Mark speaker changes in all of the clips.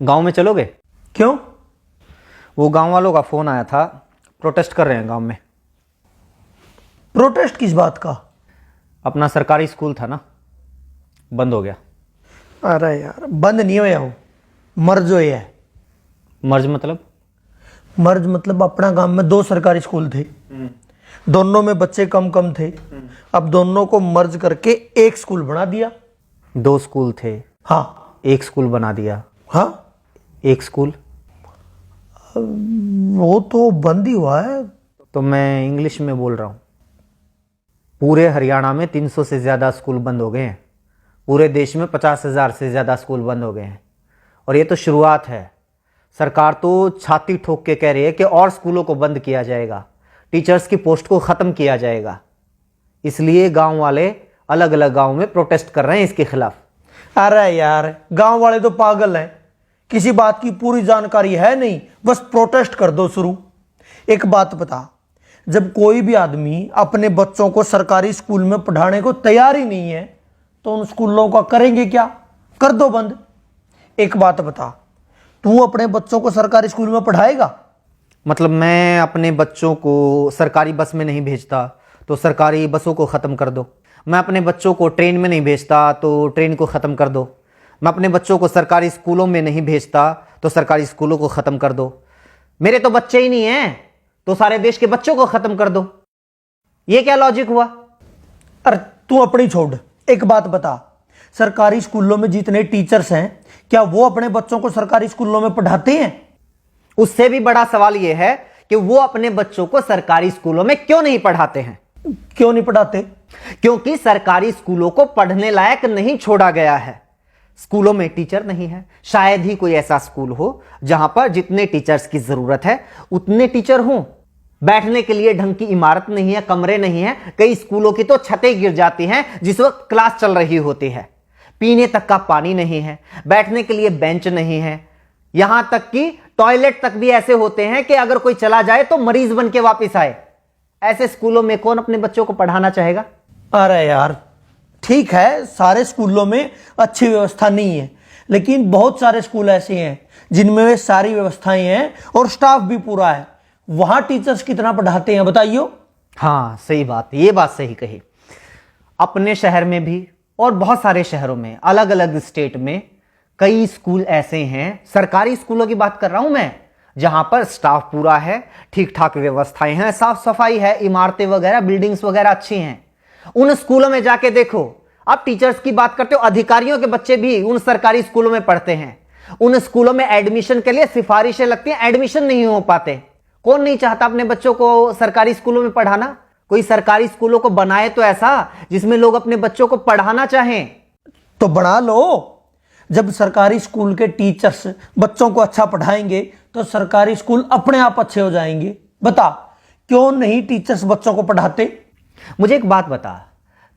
Speaker 1: गांव में चलोगे?
Speaker 2: क्यों?
Speaker 1: वो गांव वालों का फोन आया था, प्रोटेस्ट कर रहे हैं गांव में।
Speaker 2: प्रोटेस्ट किस बात का?
Speaker 1: अपना सरकारी स्कूल था ना, बंद हो गया।
Speaker 2: अरे यार, बंद नहीं होया हो, मर्ज होया है।
Speaker 1: मर्ज मतलब?
Speaker 2: मर्ज मतलब अपना गांव में 2 सरकारी स्कूल थे, दोनों में बच्चे कम कम थे। अब दोनों को मर्ज करके एक स्कूल बना दिया।
Speaker 1: 2 स्कूल थे,
Speaker 2: हाँ।
Speaker 1: एक स्कूल बना दिया।
Speaker 2: हाँ,
Speaker 1: एक स्कूल
Speaker 2: वो तो बंद ही हुआ है।
Speaker 1: तो मैं इंग्लिश में बोल रहा हूँ। पूरे हरियाणा में 300 से ज़्यादा स्कूल बंद हो गए हैं। पूरे देश में 50,000 से ज़्यादा स्कूल बंद हो गए हैं। और ये तो शुरुआत है। सरकार तो छाती ठोक के कह रही है कि और स्कूलों को बंद किया जाएगा, टीचर्स की पोस्ट को ख़त्म किया जाएगा। इसलिए गांव वाले अलग अलग गांव में प्रोटेस्ट कर रहे हैं इसके खिलाफ।
Speaker 2: अरे यार, गांव वाले तो पागल हैं, किसी बात की पूरी जानकारी है नहीं, बस प्रोटेस्ट कर दो शुरू। एक बात बता, जब कोई भी आदमी अपने बच्चों को सरकारी स्कूल में पढ़ाने को तैयार ही नहीं है तो उन स्कूलों का करेंगे क्या? कर दो बंद। एक बात बता, तू अपने बच्चों को सरकारी स्कूल में पढ़ाएगा?
Speaker 1: मतलब मैं अपने बच्चों को सरकारी बस में नहीं भेजता तो सरकारी बसों को ख़त्म कर दो। मैं अपने बच्चों को ट्रेन में नहीं भेजता तो ट्रेन को ख़त्म कर दो। मैं अपने बच्चों को सरकारी स्कूलों में नहीं भेजता तो सरकारी स्कूलों को ख़त्म कर दो। मेरे तो बच्चे ही नहीं हैं तो सारे देश के बच्चों को ख़त्म कर दो। ये क्या लॉजिक हुआ?
Speaker 2: अरे तू अपनी छोड़, एक बात बता, सरकारी स्कूलों में जितने टीचर्स हैं क्या वो अपने बच्चों को सरकारी स्कूलों में पढ़ाते हैं?
Speaker 1: उससे भी बड़ा सवाल यह है कि वो अपने बच्चों को सरकारी स्कूलों में क्यों नहीं पढ़ाते हैं?
Speaker 2: क्यों नहीं पढ़ाते?
Speaker 1: क्योंकि सरकारी स्कूलों को पढ़ने लायक नहीं छोड़ा गया है। स्कूलों में टीचर नहीं है। शायद ही कोई ऐसा स्कूल हो जहां पर जितने टीचर्स की जरूरत है उतने टीचर हों। बैठने के लिए ढंग की इमारत नहीं है, कमरे नहीं है। कई स्कूलों की तो छतें गिर जाती हैं जिस वक्त क्लास चल रही होती है। पीने तक का पानी नहीं है, बैठने के लिए बेंच नहीं है। यहां तक कि टॉयलेट तक भी ऐसे होते हैं कि अगर कोई चला जाए तो मरीज बन के वापिस आए। ऐसे स्कूलों में कौन अपने बच्चों को पढ़ाना चाहेगा?
Speaker 2: अरे यार, ठीक है, सारे स्कूलों में अच्छी व्यवस्था नहीं है, लेकिन बहुत सारे स्कूल ऐसे हैं जिनमें वे सारी व्यवस्थाएं हैं और स्टाफ भी पूरा है। वहां टीचर्स कितना पढ़ाते हैं बताइयो?
Speaker 1: हाँ, सही बात, ये बात सही कही। अपने शहर में भी और बहुत सारे शहरों में, अलग अलग स्टेट में कई स्कूल ऐसे हैं, सरकारी स्कूलों की बात कर रहा हूं मैं, जहां पर स्टाफ पूरा है, ठीक ठाक व्यवस्थाएं हैं, साफ सफाई है, इमारतें वगैरह, बिल्डिंग्स वगैरह अच्छी हैं। उन स्कूलों में जाके देखो। आप टीचर्स की बात करते हो, अधिकारियों के बच्चे भी उन सरकारी स्कूलों में पढ़ते हैं। उन स्कूलों में एडमिशन के लिए सिफारिशें लगती हैं, एडमिशन नहीं हो पाते। कौन नहीं चाहता अपने बच्चों को सरकारी स्कूलों में पढ़ाना? कोई सरकारी स्कूलों को बनाए तो ऐसा जिसमें लोग अपने बच्चों को पढ़ाना चाहें।
Speaker 2: तो बना लो। जब सरकारी स्कूल के टीचर्स बच्चों को अच्छा पढ़ाएंगे तो सरकारी स्कूल अपने आप अच्छे हो जाएंगे। बता, क्यों नहीं टीचर्स बच्चों को पढ़ाते?
Speaker 1: मुझे एक बात बता,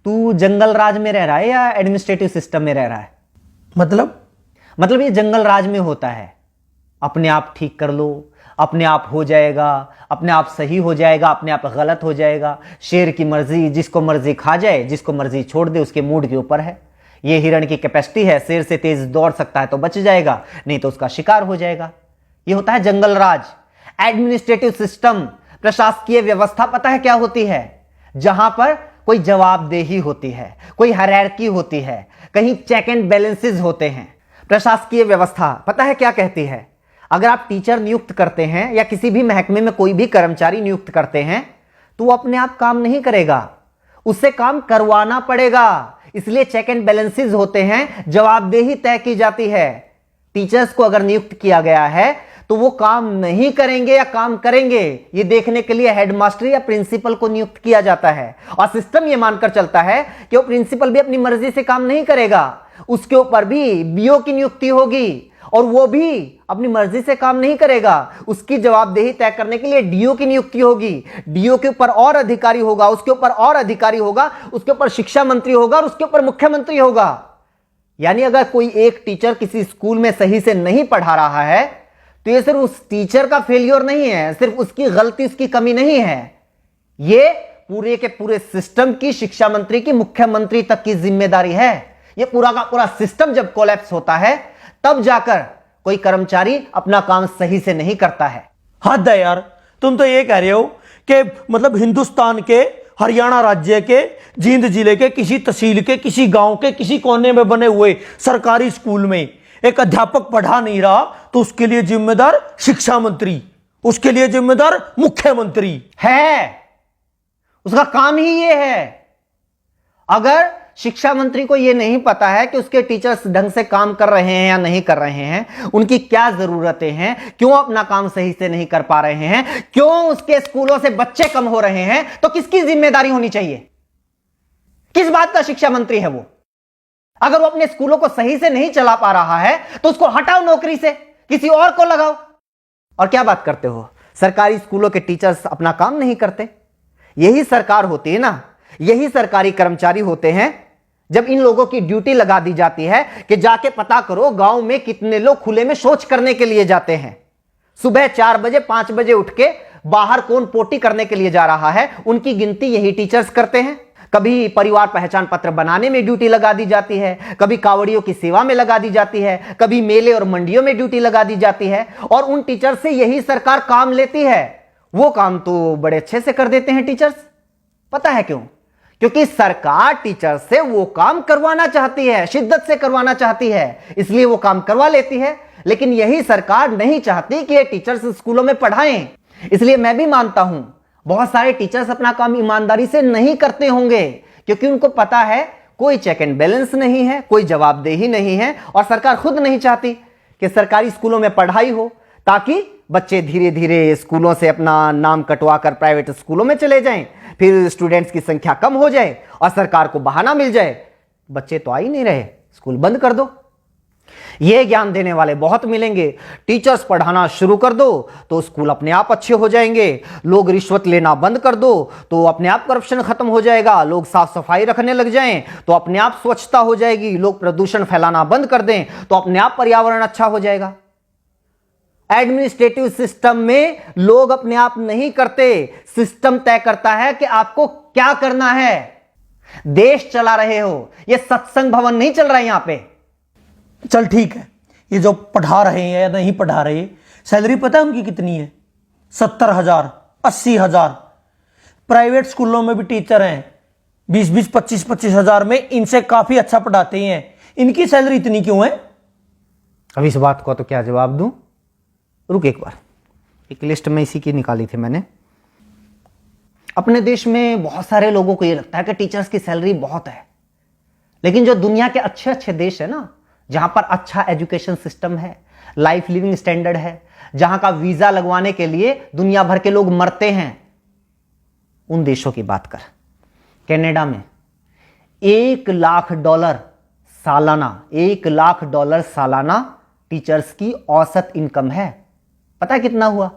Speaker 1: तू जंगल राज में रह रहा है या एडमिनिस्ट्रेटिव सिस्टम में रह रहा है? मतलब ये जंगल राज में होता है, अपने आप ठीक कर लो, अपने आप हो जाएगा, अपने आप सही हो जाएगा, अपने आप गलत हो जाएगा। शेर की मर्जी, जिसको मर्जी खा जाए, जिसको मर्जी छोड़ दे, उसके मूड के ऊपर है। ये हिरण की कैपेसिटी है, शेर से तेज दौड़ सकता है तो बच जाएगा, नहीं तो उसका शिकार हो जाएगा। ये होता है जंगल राज। एडमिनिस्ट्रेटिव सिस्टम, प्रशासकीय व्यवस्था पता है क्या होती है? जहां पर कोई जवाबदेही होती है, कोई हायरार्की होती है, कहीं चेक एंड बैलेंसेस होते हैं। प्रशासकीय व्यवस्था पता है क्या कहती है? अगर आप टीचर नियुक्त करते हैं या किसी भी महकमे में कोई भी कर्मचारी नियुक्त करते हैं तो वो अपने आप काम नहीं करेगा, उससे काम करवाना पड़ेगा। इसलिए चेक एंड बैलेंसेस होते हैं, जवाबदेही तय की जाती है। टीचर्स को अगर नियुक्त किया गया है तो वो काम नहीं करेंगे या काम करेंगे, ये देखने के लिए हेडमास्टर या प्रिंसिपल को नियुक्त किया जाता है। और सिस्टम ये मानकर चलता है कि वो प्रिंसिपल भी अपनी मर्जी से काम नहीं करेगा, उसके ऊपर भी बीओ की नियुक्ति होगी और वो भी अपनी मर्जी से काम नहीं करेगा। उसकी जवाबदेही तय करने के लिए डीओ की नियुक्ति होगी। डीओ के ऊपर और अधिकारी होगा, उसके ऊपर और अधिकारी होगा, उसके ऊपर शिक्षा मंत्री होगा और उसके ऊपर मुख्यमंत्री होगा। यानी अगर कोई एक टीचर किसी स्कूल में सही से नहीं पढ़ा रहा है तो ये सिर्फ उस टीचर का फेलियर नहीं है, सिर्फ उसकी गलती, उसकी कमी नहीं है, ये पूरे के पूरे सिस्टम की, शिक्षा मंत्री की, मुख्यमंत्री तक की जिम्मेदारी है। ये पूरा का पूरा सिस्टम जब कोलैप्स होता है तब जाकर कोई कर्मचारी अपना काम सही से नहीं करता है।
Speaker 2: हद है यार, तुम तो ये कह रहे हो कि मतलब हिंदुस्तान के हरियाणा राज्य के जींद जिले के किसी तहसील के किसी गांव के किसी कोने में बने हुए सरकारी स्कूल में एक अध्यापक पढ़ा नहीं रहा तो उसके लिए जिम्मेदार शिक्षा मंत्री, उसके लिए जिम्मेदार मुख्यमंत्री
Speaker 1: है। उसका काम ही ये है। अगर शिक्षा मंत्री को यह नहीं पता है कि उसके टीचर्स ढंग से काम कर रहे हैं या नहीं कर रहे हैं, उनकी क्या जरूरतें हैं, क्यों अपना काम सही से नहीं कर पा रहे हैं, क्यों उसके स्कूलों से बच्चे कम हो रहे हैं, तो किसकी जिम्मेदारी होनी चाहिए? किस बात का शिक्षा मंत्री है वो? अगर वो अपने स्कूलों को सही से नहीं चला पा रहा है तो उसको हटाओ नौकरी से, किसी और को लगाओ। और क्या बात करते हो, सरकारी स्कूलों के टीचर्स अपना काम नहीं करते? यही सरकार होती है ना, यही सरकारी कर्मचारी होते हैं जब इन लोगों की ड्यूटी लगा दी जाती है कि जाके पता करो गांव में कितने लोग खुले में शौच करने के लिए जाते हैं। सुबह 4 बजे 5 बजे उठ के बाहर कौन पोटी करने के लिए जा रहा है, उनकी गिनती यही टीचर्स करते हैं। कभी परिवार पहचान पत्र बनाने में ड्यूटी लगा दी जाती है, कभी कावड़ियों की सेवा में लगा दी जाती है, कभी मेले और मंडियों में ड्यूटी लगा दी जाती है, और उन टीचर से यही सरकार काम लेती है। वो काम तो बड़े अच्छे से कर देते हैं टीचर्स। पता है क्यों? क्योंकि सरकार टीचर से वो काम करवाना चाहती है, शिद्दत से करवाना चाहती है, इसलिए वो काम करवा लेती है। लेकिन यही सरकार नहीं चाहती कि ये टीचर्स स्कूलों में पढ़ाएं। इसलिए मैं भी मानता हूं बहुत सारे टीचर्स अपना काम ईमानदारी से नहीं करते होंगे, क्योंकि उनको पता है कोई चेक एंड बैलेंस नहीं है, कोई जवाबदेही नहीं है, और सरकार खुद नहीं चाहती कि सरकारी स्कूलों में पढ़ाई हो, ताकि बच्चे धीरे धीरे स्कूलों से अपना नाम कटवा कर प्राइवेट स्कूलों में चले जाएं, फिर स्टूडेंट्स की संख्या कम हो जाए और सरकार को बहाना मिल जाए, बच्चे तो आ ही नहीं रहे, स्कूल बंद कर दो। यह ज्ञान देने वाले बहुत मिलेंगे। टीचर्स पढ़ाना शुरू कर दो तो स्कूल अपने आप अच्छे हो जाएंगे। लोग रिश्वत लेना बंद कर दो तो अपने आप करप्शन खत्म हो जाएगा। लोग साफ सफाई रखने लग जाएं तो अपने आप स्वच्छता हो जाएगी। लोग प्रदूषण फैलाना बंद कर दें तो अपने आप पर्यावरण अच्छा हो जाएगा। एडमिनिस्ट्रेटिव सिस्टम में लोग अपने आप नहीं करते, सिस्टम तय करता है कि आपको क्या करना है। देश चला रहे हो, यह सत्संग भवन नहीं चल रहा है यहां पे।
Speaker 2: चल ठीक है, ये जो पढ़ा रहे हैं या नहीं पढ़ा रहे, सैलरी पता है उनकी कितनी है? 70,000, 80,000। प्राइवेट स्कूलों में भी टीचर हैं 20-20, 25-25 हजार में, इनसे काफी अच्छा पढ़ाते हैं। इनकी सैलरी इतनी क्यों है?
Speaker 1: अब इस बात को तो क्या जवाब दूं? रुक एक बार, एक लिस्ट में इसी की निकाली थी मैंने। अपने देश में बहुत सारे लोगों को यह लगता है कि टीचर्स की सैलरी बहुत है, लेकिन जो दुनिया के अच्छे अच्छे देश है ना, जहां पर अच्छा एजुकेशन सिस्टम है, लाइफ लिविंग स्टैंडर्ड है, जहां का वीजा लगवाने के लिए दुनिया भर के लोग मरते हैं, उन देशों की बात कर। कनाडा में $1,00,000 सालाना, $1,00,000 सालाना टीचर्स की औसत इनकम है। पता है कितना हुआ?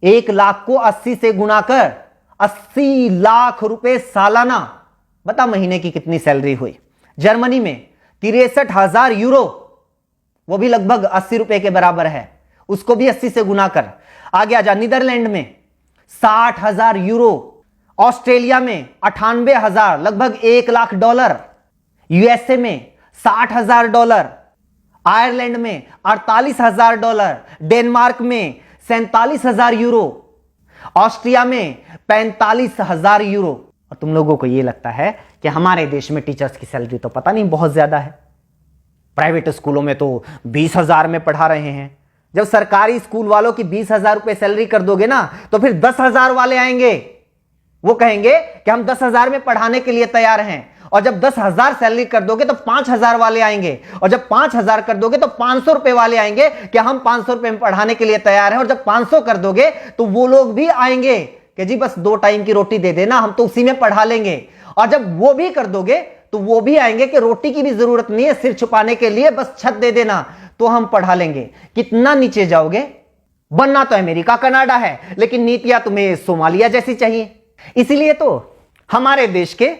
Speaker 1: 1,00,000 को 80 से गुणा कर 80 लाख रुपए सालाना। बता महीने की कितनी सैलरी हुई? जर्मनी में 63,000 यूरो, वो भी लगभग 80 रुपए के बराबर है, उसको भी 80 से गुना कर। आगे आजा, नीदरलैंड में 60,000 यूरो, ऑस्ट्रेलिया में 98,000, लगभग $1,00,000, यूएसए में $60,000, आयरलैंड में $48,000, डेनमार्क में 47,000 यूरो, ऑस्ट्रिया में 45,000 यूरो। और तुम लोगों को यह लगता है कि हमारे देश में टीचर्स की सैलरी तो पता नहीं बहुत ज्यादा है। प्राइवेट स्कूलों में तो 20,000 में पढ़ा रहे हैं। जब सरकारी स्कूल वालों की 20,000 रुपए सैलरी कर दोगे ना, तो फिर 10,000 वाले आएंगे, वो कहेंगे कि हम 10,000 में पढ़ाने के लिए तैयार हैं। और जब 10,000 सैलरी कर दोगे तो 5,000 वाले आएंगे, और जब 5,000 कर दोगे तो 500 रुपए वाले आएंगे कि हम 500 रुपए में पढ़ाने के लिए तैयार हैं। और जब 500 कर दोगे तो वो लोग भी आएंगे कि जी बस 2 टाइम की रोटी दे देना, हम तो उसी में पढ़ा लेंगे। और जब वो भी कर दोगे तो वो भी आएंगे कि रोटी की भी जरूरत नहीं है, सिर छुपाने के लिए बस छत दे देना, तो हम पढ़ा लेंगे। कितना नीचे जाओगे? बनना तो अमेरिका कनाडा है, लेकिन नीतियां तुम्हें सोमालिया जैसी चाहिए। इसीलिए तो हमारे देश के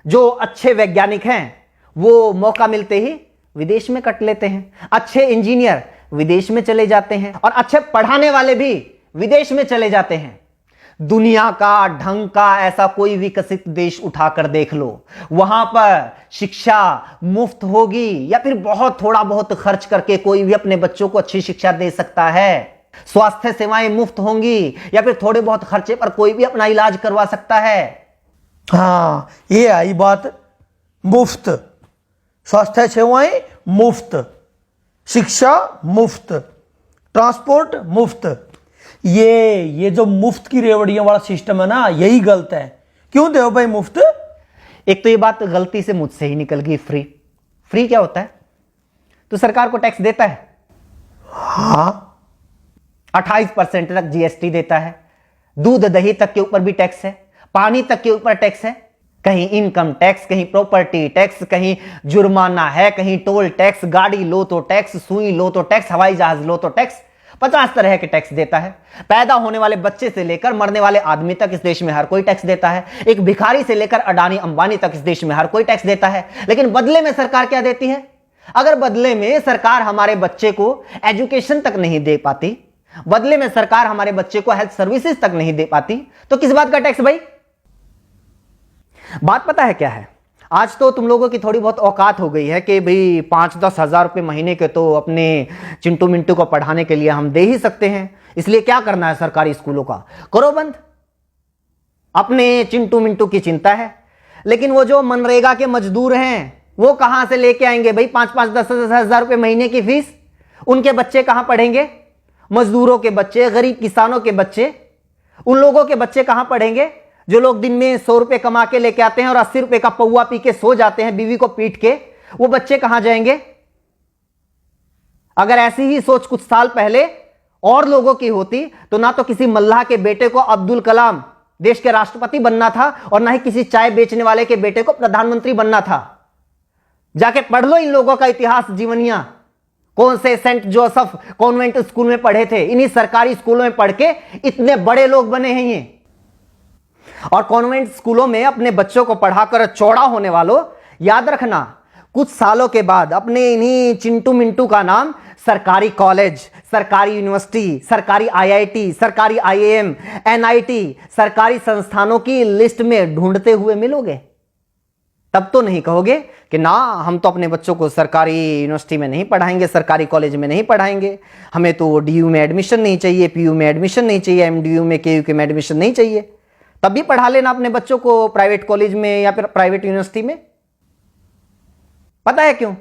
Speaker 1: जो अच्छे वैज्ञानिक हैं वो मौका मिलते ही विदेश में कट लेते हैं। अच्छे इंजीनियर विदेश में चले जाते हैं, और अच्छे पढ़ाने वाले भी विदेश में चले जाते हैं। दुनिया का ढंग का ऐसा कोई विकसित देश उठाकर देख लो, वहां पर शिक्षा मुफ्त होगी या फिर बहुत थोड़ा बहुत खर्च करके कोई भी अपने बच्चों को अच्छी शिक्षा दे सकता है। स्वास्थ्य सेवाएं मुफ्त होंगी या फिर थोड़े बहुत खर्चे पर कोई भी अपना इलाज करवा सकता है।
Speaker 2: हाँ, ये आई बात, मुफ्त स्वास्थ्य सेवाएं मुफ्त, शिक्षा मुफ्त, ट्रांसपोर्ट मुफ्त। ये जो मुफ्त की रेवड़ियों वाला सिस्टम है ना, यही गलत है। क्यों दे भाई मुफ्त?
Speaker 1: एक तो ये बात गलती से मुझसे ही निकल गई, फ्री। फ्री क्या होता है? तो सरकार को टैक्स देता है,
Speaker 2: हाँ
Speaker 1: 28% तक जीएसटी देता है, दूध दही तक के ऊपर भी टैक्स है, पानी तक के ऊपर टैक्स है, कहीं इनकम टैक्स, कहीं प्रॉपर्टी टैक्स, कहीं जुर्माना है, कहीं टोल टैक्स, गाड़ी लो तो टैक्स, सुई लो तो टैक्स, हवाई जहाज लो तो टैक्स, 50 तरह के टैक्स देता है। पैदा होने वाले बच्चे से लेकर मरने वाले आदमी तक इस देश में हर कोई टैक्स देता है। एक भिखारी से लेकर अडानी अंबानी तक इस देश में हर कोई टैक्स देता है। लेकिन बदले में सरकार क्या देती है? अगर बदले में सरकार हमारे बच्चे को एजुकेशन तक नहीं दे पाती, बदले में सरकार हमारे बच्चे को हेल्थ सर्विसेज तक नहीं दे पाती, तो किस बात का टैक्स भाई? बात पता है क्या है? आज तो तुम लोगों की थोड़ी बहुत औकात हो गई है कि भाई 5-10 हजार रुपए महीने के तो अपने चिंटू मिंटू को पढ़ाने के लिए हम दे ही सकते हैं, इसलिए क्या करना है सरकारी स्कूलों का, करो बंद। अपने चिंटू मिंटू की चिंता है, लेकिन वो जो मनरेगा के मजदूर हैं वो कहां से लेके आएंगे भाई 5-5, 10-10 हजार रुपए महीने की फीस? उनके बच्चे कहां पढ़ेंगे? मजदूरों के बच्चे, गरीब किसानों के बच्चे, उन लोगों के बच्चे कहां पढ़ेंगे जो लोग दिन में 100 रुपए कमा के लेके आते हैं और 80 रुपए का पौवा पी के सो जाते हैं बीवी को पीट के? वो बच्चे कहां जाएंगे? अगर ऐसी ही सोच कुछ साल पहले और लोगों की होती तो ना तो किसी मल्लाह के बेटे को अब्दुल कलाम देश के राष्ट्रपति बनना था और ना ही किसी चाय बेचने वाले के बेटे को प्रधानमंत्री बनना था। जाके पढ़ लो इन लोगों का इतिहास, जीवनियां। कौन से सेंट जोसेफ कॉन्वेंट स्कूल में पढ़े थे, इन्हीं सरकारी स्कूलों में पढ़ के इतने बड़े लोग बने हैं ये। और कॉन्वेंट स्कूलों में अपने बच्चों को पढ़ाकर चौड़ा होने वालों, याद रखना कुछ सालों के बाद अपने इन्हीं चिंटू मिंटू का नाम सरकारी कॉलेज, सरकारी यूनिवर्सिटी, सरकारी आईआईटी, सरकारी आईएएम, एनआईटी, सरकारी संस्थानों की लिस्ट में ढूंढते हुए मिलोगे। तब तो नहीं कहोगे कि ना हम तो अपने बच्चों को सरकारी यूनिवर्सिटी में नहीं पढ़ाएंगे, सरकारी कॉलेज में नहीं पढ़ाएंगे, हमें तो डीयू में एडमिशन नहीं चाहिए, पीयू में एडमिशन नहीं चाहिए, एमडीयू में केयू के में एडमिशन नहीं चाहिए। तब भी पढ़ा लेना अपने बच्चों को प्राइवेट कॉलेज में या फिर प्राइवेट यूनिवर्सिटी में। पता है क्यों?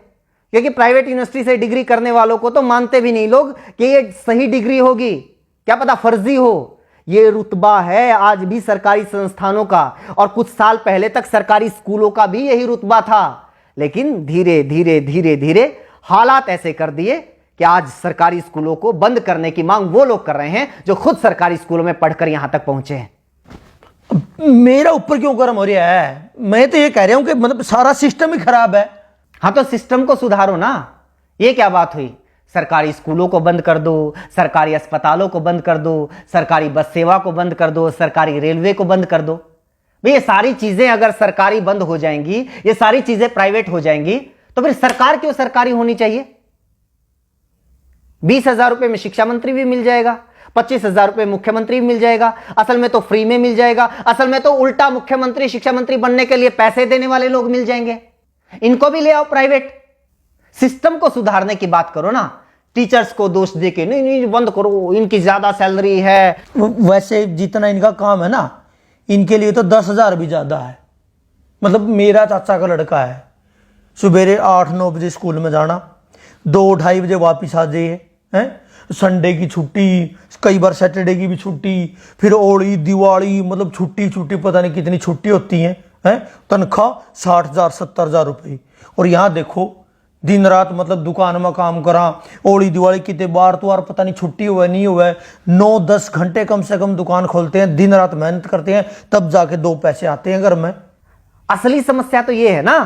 Speaker 1: क्योंकि प्राइवेट यूनिवर्सिटी से डिग्री करने वालों को तो मानते भी नहीं लोग कि ये सही डिग्री होगी, क्या पता फर्जी हो। ये रुतबा है आज भी सरकारी संस्थानों का, और कुछ साल पहले तक सरकारी स्कूलों का भी यही रुतबा था। लेकिन धीरे धीरे धीरे धीरे हालात ऐसे कर दिए कि आज सरकारी स्कूलों को बंद करने की मांग वो लोग कर रहे हैं जो खुद सरकारी स्कूलों में पढ़कर यहां तक पहुंचे हैं।
Speaker 2: मेरा ऊपर क्यों गर्म हो रहा है? मैं तो ये कह रहा हूं कि मतलब सारा सिस्टम ही खराब है।
Speaker 1: हाँ तो सिस्टम को सुधारो ना। ये क्या बात हुई? सरकारी स्कूलों को बंद कर दो, सरकारी अस्पतालों को बंद कर दो, सरकारी बस सेवा को बंद कर दो, सरकारी रेलवे को बंद कर दो। भाई ये सारी चीजें अगर सरकारी बंद हो जाएंगी, ये सारी चीजें प्राइवेट हो जाएंगी, तो फिर सरकार क्यों सरकारी होनी चाहिए? 20,000 रुपए में शिक्षा मंत्री भी मिल जाएगा, 25,000 रुपए मुख्यमंत्री भी मिल जाएगा। असल में तो फ्री में मिल जाएगा, असल में तो उल्टा मुख्यमंत्री शिक्षा मंत्री बनने के लिए पैसे देने वाले लोग मिल जाएंगे। इनको भी ले आओ प्राइवेट। सिस्टम को सुधारने की बात करो ना, टीचर्स को दोष देके नहीं नहीं बंद करो, इनकी ज्यादा सैलरी है।
Speaker 2: वैसे जितना इनका काम है ना, इनके लिए तो 10,000 भी ज्यादा है। मतलब मेरा चाचा का लड़का है, सुबेरे 8-9 बजे स्कूल में जाना, 2-2:30 बजे वापिस आ जाइए, हैं संडे की छुट्टी, कई बार सैटरडे की भी छुट्टी, फिर होली दिवाली, मतलब छुट्टी पता नहीं कितनी छुट्टी होती हैं। तनख्वाह 60,000 70,000 रुपये। और यहाँ देखो दिन रात मतलब दुकान में काम करा, होली दिवाली कितने बार तो पता नहीं छुट्टी हुआ नहीं हुआ, 9-10 घंटे कम से कम दुकान खोलते हैं, दिन रात मेहनत करते हैं, तब जाके 2 पैसे आते हैं घर में।
Speaker 1: असली समस्या तो ये है ना,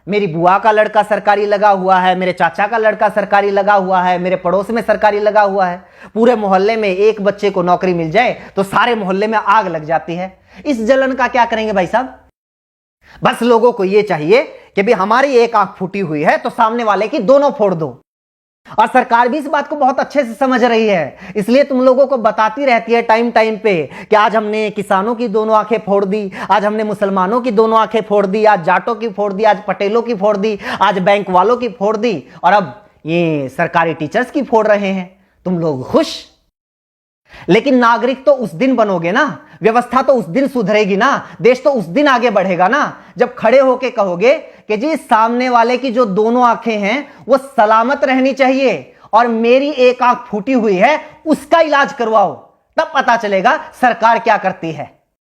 Speaker 1: मेरी बुआ का लड़का सरकारी लगा हुआ है, मेरे चाचा का लड़का सरकारी लगा हुआ है, मेरे पड़ोस में सरकारी लगा हुआ है। पूरे मोहल्ले में एक बच्चे को नौकरी मिल जाए तो सारे मोहल्ले में आग लग जाती है। इस जलन का क्या करेंगे भाई साहब? बस लोगों को यह चाहिए कि भी हमारी एक आंख फूटी हुई है तो सामने वाले की दोनों फोड़ दो। और सरकार भी इस बात को बहुत अच्छे से समझ रही है, इसलिए तुम लोगों को बताती रहती है टाइम टाइम पे कि आज हमने किसानों की दोनों आंखें फोड़ दी, आज हमने मुसलमानों की दोनों आंखें फोड़ दी, आज जाटों की फोड़ दी, आज पटेलों की फोड़ दी, आज बैंक वालों की फोड़ दी, और अब ये सरकारी टीचर्स की फोड़ रहे हैं। तुम लोग खुश? लेकिन नागरिक तो उस दिन बनोगे ना, व्यवस्था तो उस दिन सुधरेगी ना, देश तो उस दिन आगे बढ़ेगा ना, जब खड़े होके कहोगे कि जी सामने वाले की जो दोनों आंखें हैं वो सलामत रहनी चाहिए और मेरी एक आंख फूटी हुई है उसका इलाज करवाओ। तब पता चलेगा सरकार क्या करती है।